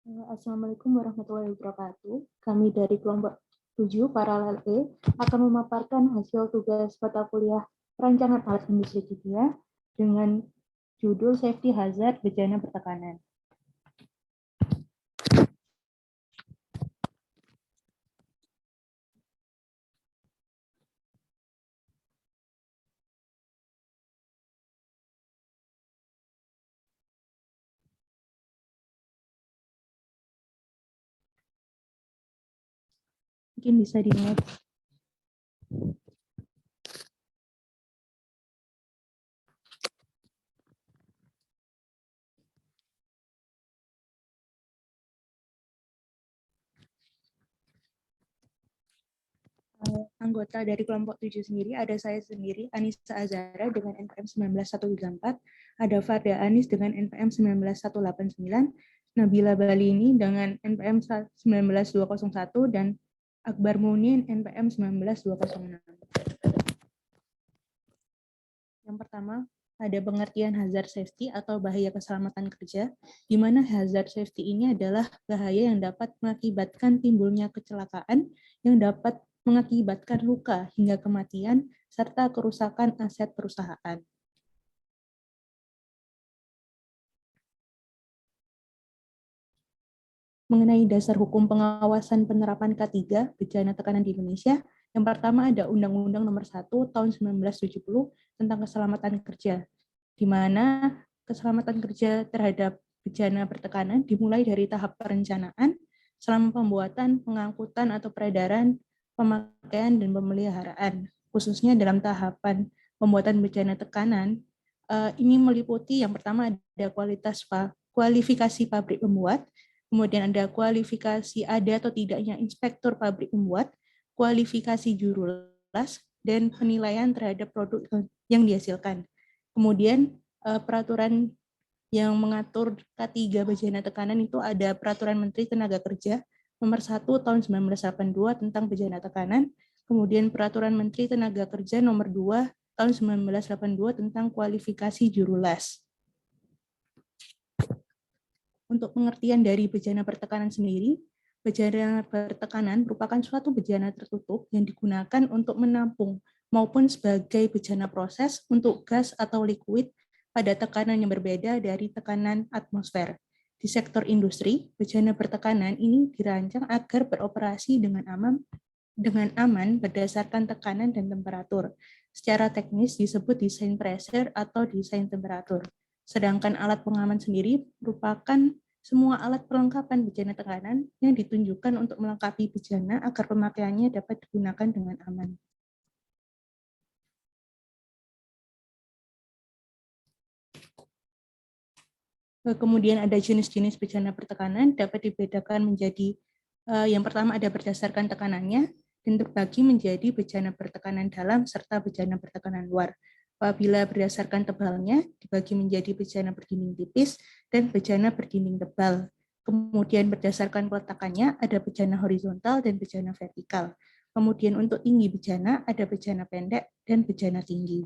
Assalamualaikum warahmatullahi wabarakatuh. Kami dari kelompok 7 Paralel E akan memaparkan hasil tugas mata kuliah Perancangan Alat Industri Kimia dengan judul Safety Hazard Bejana Pertekanan. Mungkin bisa di-next. Anggota dari kelompok 7 sendiri, ada saya sendiri, Anissa Azara dengan NPM 19134, ada Farda Anis dengan NPM 19189, Nabila Balini dengan NPM 19201, dan Akbar Munin NPM 19206. Yang pertama, ada pengertian hazard safety atau bahaya keselamatan kerja, di mana hazard safety ini adalah bahaya yang dapat mengakibatkan timbulnya kecelakaan yang dapat mengakibatkan luka hingga kematian serta kerusakan aset perusahaan. Mengenai dasar hukum pengawasan penerapan K3 bejana tekanan di Indonesia, yang pertama ada Undang-Undang Nomor 1 Tahun 1970 tentang keselamatan kerja, di mana keselamatan kerja terhadap bejana bertekanan dimulai dari tahap perencanaan selama pembuatan, pengangkutan atau peredaran, pemakaian dan pemeliharaan. Khususnya dalam tahapan pembuatan bejana tekanan, ini meliputi yang pertama ada kualifikasi pabrik pembuat, kemudian ada kualifikasi ada atau tidaknya inspektur pabrik pembuat, kualifikasi juru las, dan penilaian terhadap produk yang dihasilkan. Kemudian peraturan yang mengatur K3 bejana tekanan itu ada Peraturan Menteri Tenaga Kerja Nomor 1 Tahun 1982 tentang bejana tekanan, kemudian Peraturan Menteri Tenaga Kerja Nomor 2 Tahun 1982 tentang kualifikasi juru las. Untuk pengertian dari bejana pertekanan sendiri, bejana pertekanan merupakan suatu bejana tertutup yang digunakan untuk menampung maupun sebagai bejana proses untuk gas atau liquid pada tekanan yang berbeda dari tekanan atmosfer. Di sektor industri, bejana pertekanan ini dirancang agar beroperasi dengan aman berdasarkan tekanan dan temperatur. Secara teknis disebut desain pressure atau desain temperatur. Sedangkan alat pengaman sendiri merupakan semua alat perlengkapan bejana tekanan yang ditunjukkan untuk melengkapi bejana agar pemakaiannya dapat digunakan dengan aman. Kemudian ada jenis-jenis bejana pertekanan dapat dibedakan menjadi yang pertama ada berdasarkan tekanannya dan terbagi menjadi bejana bertekanan dalam serta bejana bertekanan luar. Apabila berdasarkan tebalnya dibagi menjadi bejana berdinding tipis dan bejana berdinding tebal. Kemudian berdasarkan peletakannya ada bejana horizontal dan bejana vertikal. Kemudian untuk tinggi bejana ada bejana pendek dan bejana tinggi.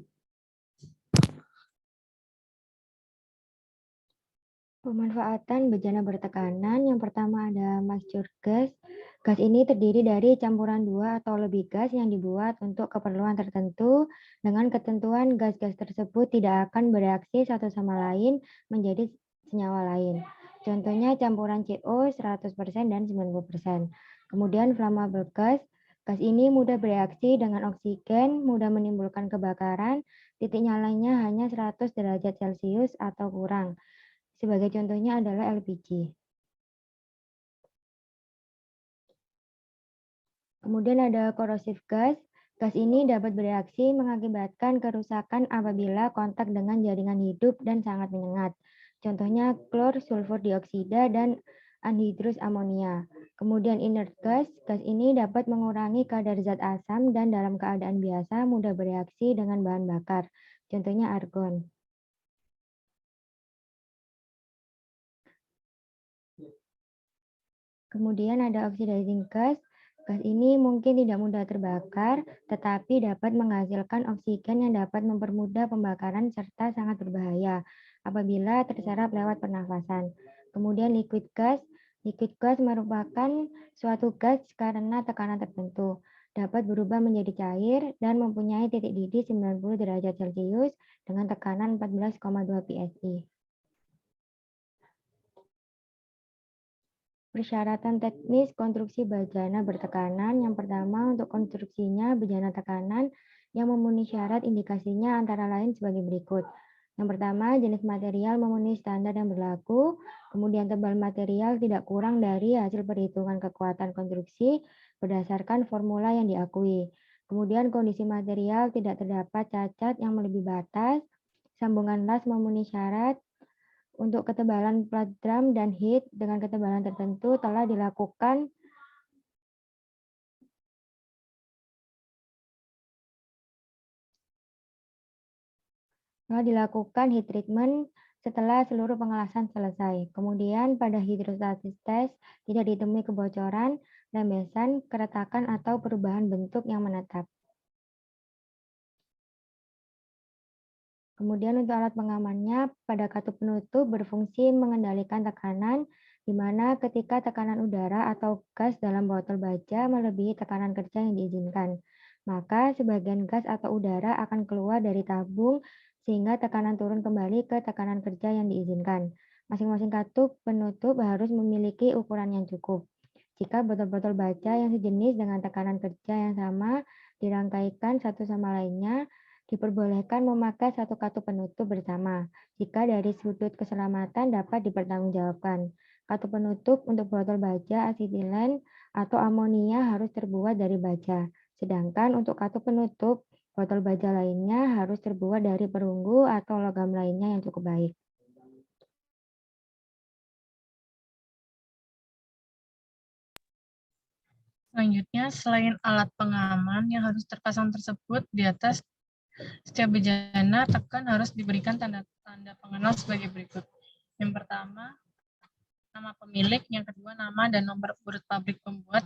Pemanfaatan bejana bertekanan, yang pertama ada mixture gas. Gas ini terdiri dari campuran 2 atau lebih gas yang dibuat untuk keperluan tertentu. Dengan ketentuan gas-gas tersebut tidak akan bereaksi satu sama lain menjadi senyawa lain. Contohnya campuran CO 100% dan 90%. Kemudian flammable gas. Gas ini mudah bereaksi dengan oksigen, mudah menimbulkan kebakaran, titik nyalanya hanya 100 derajat Celcius atau kurang. Sebagai contohnya adalah LPG. Kemudian ada corrosive gas. Gas ini dapat bereaksi mengakibatkan kerusakan apabila kontak dengan jaringan hidup dan sangat menyengat. Contohnya klor, sulfur dioksida, dan anhidrous amonia. Kemudian inert gas. Gas ini dapat mengurangi kadar zat asam dan dalam keadaan biasa mudah bereaksi dengan bahan bakar. Contohnya argon. Kemudian ada oxidizing gas. Gas ini mungkin tidak mudah terbakar, tetapi dapat menghasilkan oksigen yang dapat mempermudah pembakaran serta sangat berbahaya apabila terserap lewat pernafasan. Kemudian liquid gas. Liquid gas merupakan suatu gas karena tekanan tertentu, dapat berubah menjadi cair dan mempunyai titik didih 90 derajat Celcius dengan tekanan 14,2 psi. Persyaratan teknis konstruksi bejana bertekanan. Yang pertama, untuk konstruksinya bejana tekanan yang memenuhi syarat indikasinya antara lain sebagai berikut. Yang pertama, jenis material memenuhi standar yang berlaku, kemudian tebal material tidak kurang dari hasil perhitungan kekuatan konstruksi berdasarkan formula yang diakui. Kemudian kondisi material tidak terdapat cacat yang melebihi batas, sambungan las memenuhi syarat. Untuk ketebalan plat drum dan heat dengan ketebalan tertentu telah dilakukan heat treatment setelah seluruh pengelasan selesai. Kemudian pada hydrostatic test tidak ditemui kebocoran, rembesan, keretakan, atau perubahan bentuk yang menetap. Kemudian untuk alat pengamannya, pada katup penutup berfungsi mengendalikan tekanan, di mana ketika tekanan udara atau gas dalam botol baja melebihi tekanan kerja yang diizinkan, maka sebagian gas atau udara akan keluar dari tabung sehingga tekanan turun kembali ke tekanan kerja yang diizinkan. Masing-masing katup penutup harus memiliki ukuran yang cukup. Jika botol-botol baja yang sejenis dengan tekanan kerja yang sama dirangkaikan satu sama lainnya, diperbolehkan memakai satu katup penutup bersama jika dari sudut keselamatan dapat dipertanggungjawabkan. Katup penutup untuk botol baja asetilen atau amonia harus terbuat dari baja, sedangkan untuk katup penutup botol baja lainnya harus terbuat dari perunggu atau logam lainnya yang cukup baik. Selanjutnya, selain alat pengaman yang harus terpasang tersebut, di atas setiap bejana tekan harus diberikan tanda-tanda pengenal sebagai berikut. Yang pertama, nama pemilik, yang kedua nama dan nomor urut pabrik pembuat,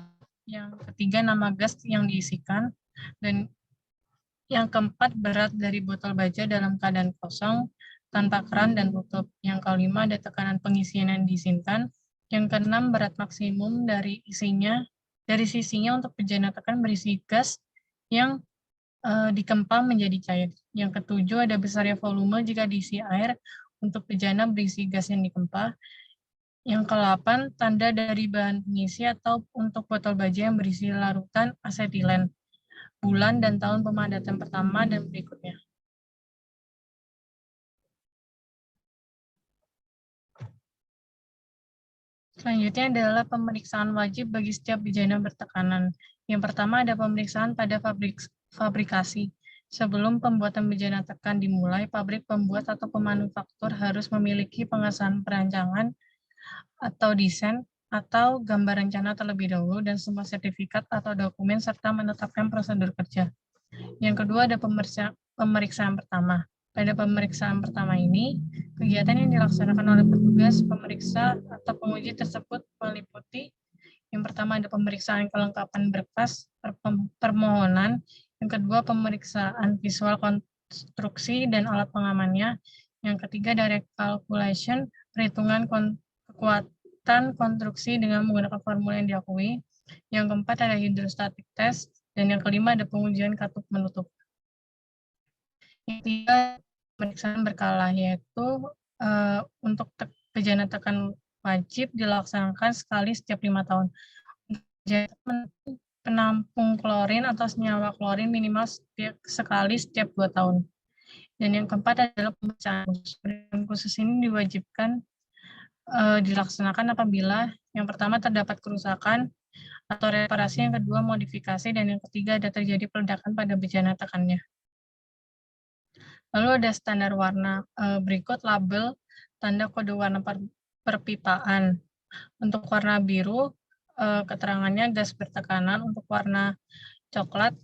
yang ketiga nama gas yang diisikan, dan yang keempat berat dari botol baja dalam keadaan kosong, tanpa keran dan tutup. Yang kelima ada tekanan pengisian yang diizinkan. Yang keenam berat maksimum dari sisinya untuk bejana tekan berisi gas yang dikempal menjadi cair. Yang ketujuh ada besarnya volume jika diisi air untuk bejana berisi gas yang dikempal. Yang ke-8 tanda dari bahan pengisi atau untuk botol baja yang berisi larutan asetilen, bulan dan tahun pemadatan pertama dan berikutnya. Selanjutnya adalah pemeriksaan wajib bagi setiap bejana bertekanan. Yang pertama ada pemeriksaan pada fabrikasi. Sebelum pembuatan bejana tekan dimulai, pabrik pembuat atau pemanufaktur harus memiliki pengesahan perancangan atau desain atau gambar rencana terlebih dahulu dan semua sertifikat atau dokumen serta menetapkan prosedur kerja. Yang kedua ada pemeriksaan pertama. Pada pemeriksaan pertama ini, kegiatan yang dilaksanakan oleh petugas pemeriksa atau penguji tersebut meliputi yang pertama ada pemeriksaan kelengkapan berkas permohonan, yang kedua pemeriksaan visual konstruksi dan alat pengamannya, yang ketiga ada recalculation, perhitungan kekuatan konstruksi dengan menggunakan formula yang diakui, yang keempat ada hydrostatic test, dan yang kelima ada pengujian katup menutup. Yang ketiga pemeriksaan berkala, yaitu untuk bejana tekan wajib dilaksanakan sekali setiap 5 tahun. Penampung klorin atau senyawa klorin minimal sekali setiap 2 tahun. Dan yang keempat adalah pemeriksaan khusus. Pemeriksaan khusus ini diwajibkan dilaksanakan apabila yang pertama terdapat kerusakan atau reparasi, yang kedua modifikasi, dan yang ketiga ada terjadi peledakan pada bejana tekannya. Lalu ada standar warna berikut label tanda kode warna perpipaan. Untuk warna biru, keterangannya gas bertekanan. Untuk warna coklat,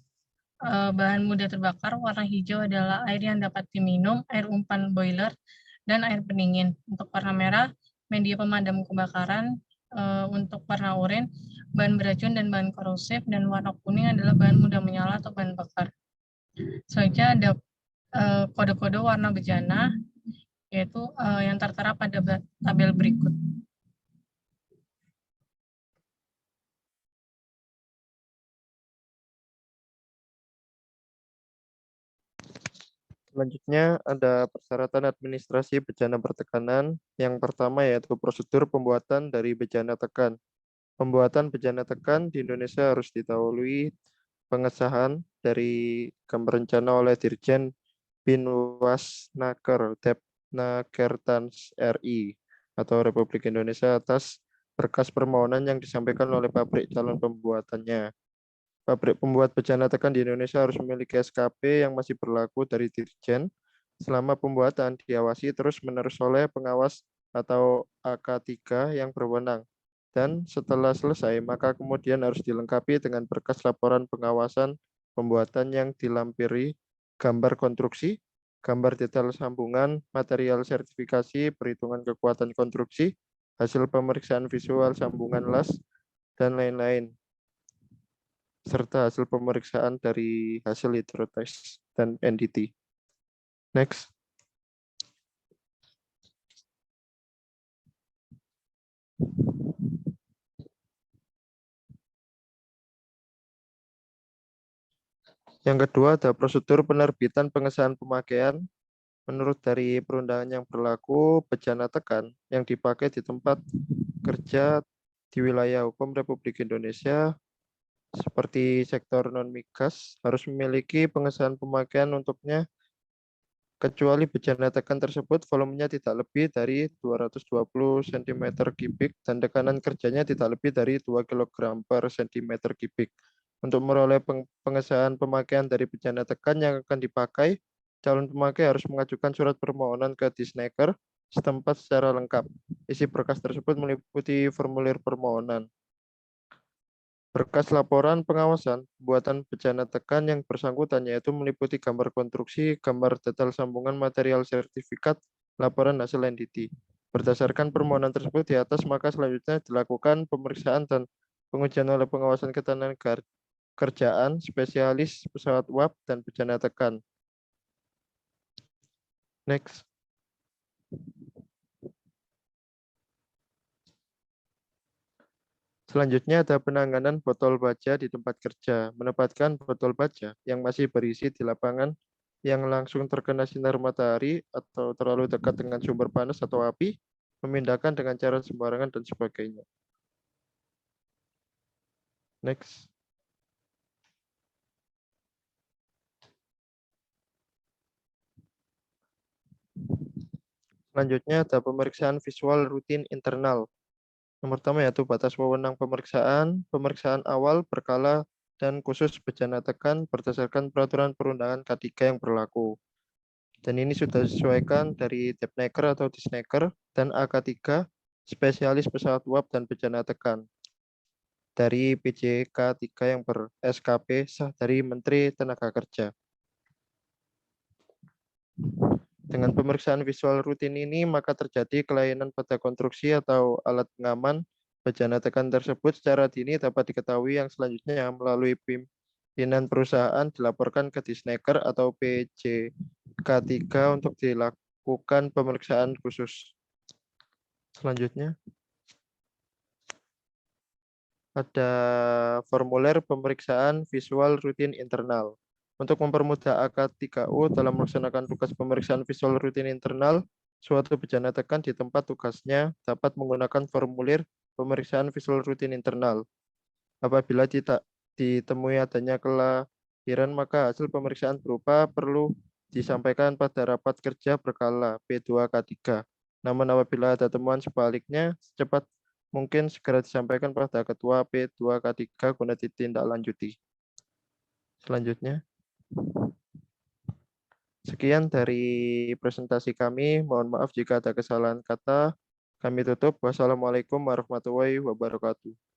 bahan mudah terbakar. Warna hijau adalah air yang dapat diminum, air umpan boiler, dan air pendingin. Untuk warna merah, media pemadam kebakaran. Untuk warna oranye, bahan beracun dan bahan korosif. Dan warna kuning adalah bahan mudah menyala atau bahan bakar. Selanjutnya ada kode-kode warna bejana, yaitu yang tertera pada tabel berikut. Selanjutnya ada persyaratan administrasi bejana bertekanan. Yang pertama yaitu prosedur pembuatan dari bejana tekan. Pembuatan bejana tekan di Indonesia harus didahului pengesahan dari gambar rencana oleh Dirjen Binwasnaker Depnakertans RI atau Republik Indonesia atas berkas permohonan yang disampaikan oleh pabrik calon pembuatannya. Pabrik pembuat bejana tekan di Indonesia harus memiliki SKP yang masih berlaku dari Dirjen selama pembuatan diawasi terus-menerus oleh pengawas atau AK3 yang berwenang. Dan setelah selesai, maka kemudian harus dilengkapi dengan berkas laporan pengawasan pembuatan yang dilampiri gambar konstruksi, gambar detail sambungan, material sertifikasi, perhitungan kekuatan konstruksi, hasil pemeriksaan visual sambungan las, dan lain-lain, serta hasil pemeriksaan dari hasil hidrotest dan NDT. Next. Yang kedua ada prosedur penerbitan pengesahan pemakaian. Menurut dari perundangan yang berlaku, bejana tekan yang dipakai di tempat kerja di wilayah hukum Republik Indonesia seperti sektor non-migas harus memiliki pengesahan pemakaian untuknya, kecuali bejana tekan tersebut volumenya tidak lebih dari 220 cm3 dan tekanan kerjanya tidak lebih dari 2 kg per cm3. Untuk meroleh pengesahan pemakaian dari bejana tekan yang akan dipakai, calon pemakai harus mengajukan surat permohonan ke Disnaker setempat secara lengkap. Isi berkas tersebut meliputi formulir permohonan, berkas laporan pengawasan buatan bejana tekan yang bersangkutan, yaitu meliputi gambar konstruksi, gambar detail sambungan, material sertifikat, laporan hasil NDT. Berdasarkan permohonan tersebut di atas, maka selanjutnya dilakukan pemeriksaan dan pengujian oleh pengawasan ketenaga kerjaan, spesialis pesawat uap, dan bejana tekan. Next. Selanjutnya ada penanganan botol baja di tempat kerja. Menempatkan botol baja yang masih berisi di lapangan yang langsung terkena sinar matahari atau terlalu dekat dengan sumber panas atau api, memindahkan dengan cara sembarangan, dan sebagainya. Next. Selanjutnya ada pemeriksaan visual rutin internal. Yang pertama yaitu batas wewenang pemeriksaan, pemeriksaan awal, berkala, dan khusus bejana tekan berdasarkan peraturan perundangan K3 yang berlaku. Dan ini sudah disesuaikan dari Depnaker atau Disnaker dan AK3 spesialis pesawat uap dan bejana tekan dari PJK 3 yang ber-SKP sah dari Menteri Tenaga Kerja. Dengan pemeriksaan visual rutin ini, maka terjadi kelainan pada konstruksi atau alat pengaman bejana tekan tersebut secara dini dapat diketahui yang selanjutnya melalui pimpinan perusahaan dilaporkan ke Disnaker atau PJK 3 untuk dilakukan pemeriksaan khusus. Selanjutnya ada formulir pemeriksaan visual rutin internal. Untuk mempermudah AK3U dalam melaksanakan tugas pemeriksaan visual rutin internal, suatu bejana tekan di tempat tugasnya dapat menggunakan formulir pemeriksaan visual rutin internal. Apabila tidak ditemui adanya kelahiran, maka hasil pemeriksaan berupa perlu disampaikan pada rapat kerja berkala P2K3. Namun apabila ada temuan sebaliknya, secepat mungkin segera disampaikan pada Ketua P2K3 guna ditindaklanjuti. Selanjutnya. Sekian dari presentasi kami. Mohon maaf jika ada kesalahan kata. Kami tutup. Wassalamualaikum warahmatullahi wabarakatuh.